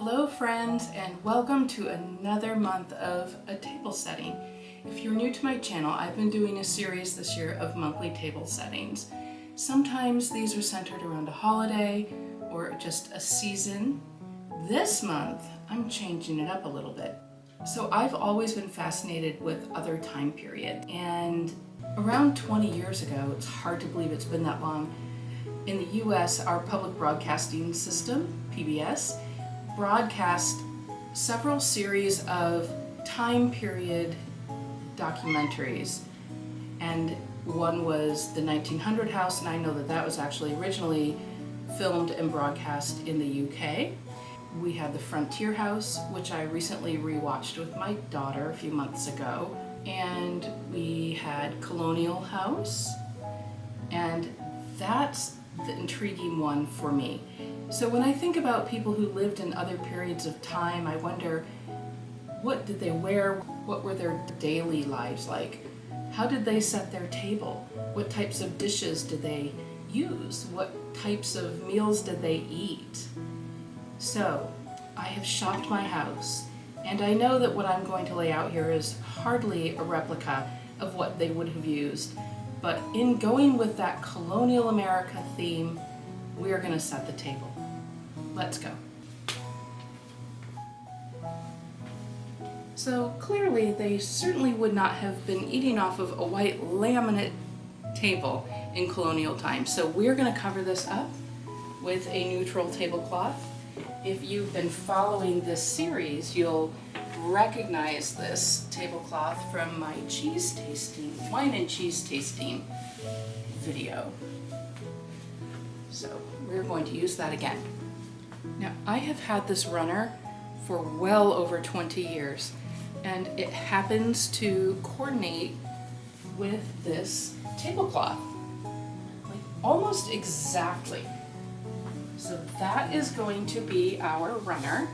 Hello friends, and welcome to another month of a table setting. If you're new to my channel, I've been doing a series this year of monthly table settings. Sometimes these are centered around a holiday or just a season. This month, I'm changing it up a little bit. So I've always been fascinated with other time periods, and around 20 years ago, it's hard to believe it's been that long, in the US, our public broadcasting system, PBS, broadcast several series of time period documentaries, and one was the 1900 House, and I know that that was actually originally filmed and broadcast in the UK. We had the Frontier House, which I recently rewatched with my daughter a few months ago, and we had Colonial House, and that's the intriguing one for me. So when I think about people who lived in other periods of time, I wonder, what did they wear? What were their daily lives like? How did they set their table? What types of dishes did they use? What types of meals did they eat? So I have shopped my house, and I know that what I'm going to lay out here is hardly a replica of what they would have used. But in going with that colonial America theme, we are going to set the table. Let's go. So clearly they certainly would not have been eating off of a white laminate table in colonial times. So we're going to cover this up with a neutral tablecloth. If you've been following this series, you'll recognize this tablecloth from my wine and cheese tasting video. So we're going to use that again. Now, I have had this runner for well over 20 years, and it happens to coordinate with this tablecloth, like almost exactly. So that is going to be our runner.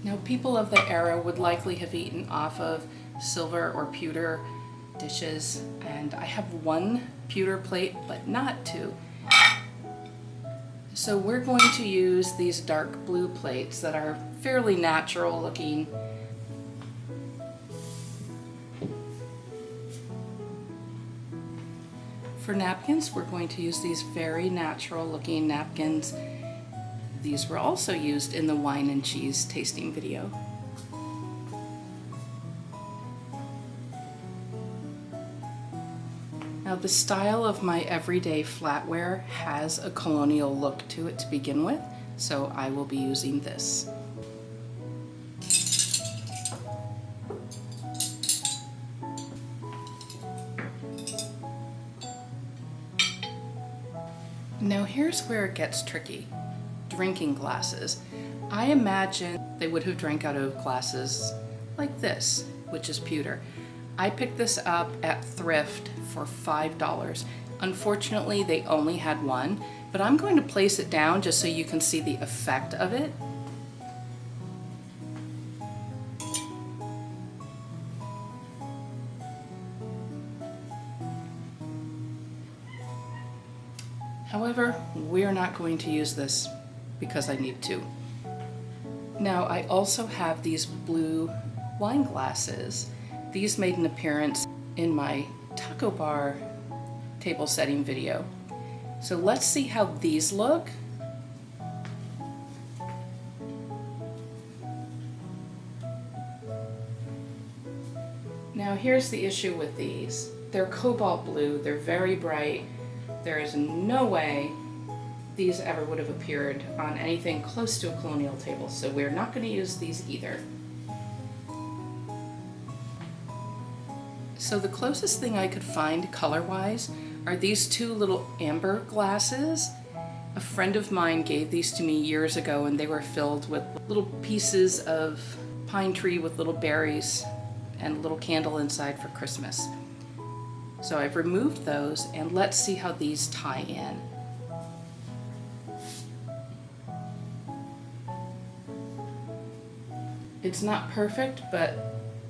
Now, people of the era would likely have eaten off of silver or pewter dishes, and I have one pewter plate, but not two. So we're going to use these dark blue plates that are fairly natural looking. For napkins, we're going to use these very natural looking napkins. These were also used in the wine and cheese tasting video. Now, the style of my everyday flatware has a colonial look to it to begin with, so I will be using this. Now here's where it gets tricky. Drinking glasses. I imagine they would have drank out of glasses like this, which is pewter. I picked this up at Thrift for $5. Unfortunately, they only had one, but I'm going to place it down just so you can see the effect of it. However, we're not going to use this because I need to. Now, I also have these blue wine glasses. These made an appearance in my taco bar table setting video. So let's see how these look. Now here's the issue with these. They're cobalt blue, they're very bright. There is no way these ever would have appeared on anything close to a colonial table, so we're not going to use these either. So the closest thing I could find color-wise are these two little amber glasses. A friend of mine gave these to me years ago, and they were filled with little pieces of pine tree with little berries and a little candle inside for Christmas. So I've removed those, and let's see how these tie in. It's not perfect, but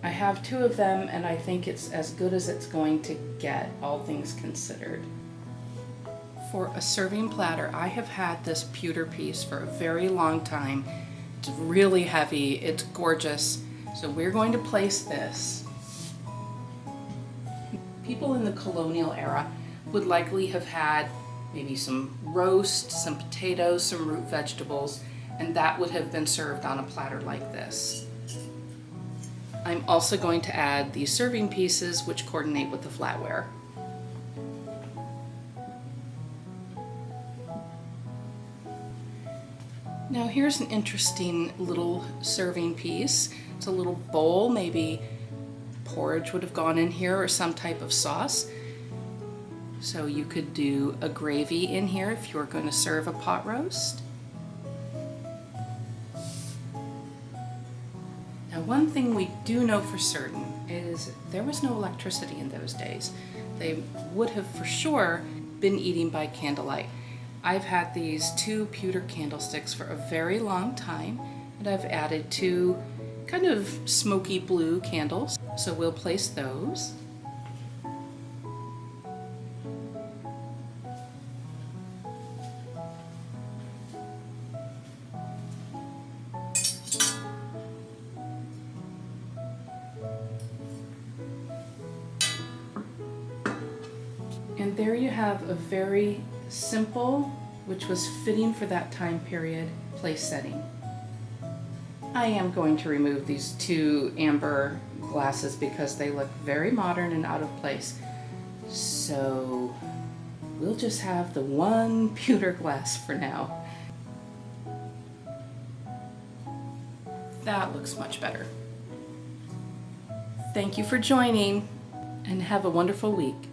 I have 2 of them and I think it's as good as it's going to get, all things considered. For a serving platter, I have had this pewter piece for a very long time. It's really heavy, it's gorgeous. So we're going to place this. People in the colonial era would likely have had maybe some roast, some potatoes, some root vegetables, and that would have been served on a platter like this. I'm also going to add these serving pieces which coordinate with the flatware. Now here's an interesting little serving piece. It's a little bowl, maybe porridge would have gone in here or some type of sauce. So you could do a gravy in here if you're going to serve a pot roast. Now one thing we do know for certain is there was no electricity in those days. They would have for sure been eating by candlelight. I've had these 2 pewter candlesticks for a very long time, and I've added 2 kind of smoky blue candles. So we'll place those. And there you have a very simple, which was fitting for that time period, place setting. I am going to remove these 2 amber glasses because they look very modern and out of place. So we'll just have the 1 pewter glass for now. That looks much better. Thank you for joining and have a wonderful week.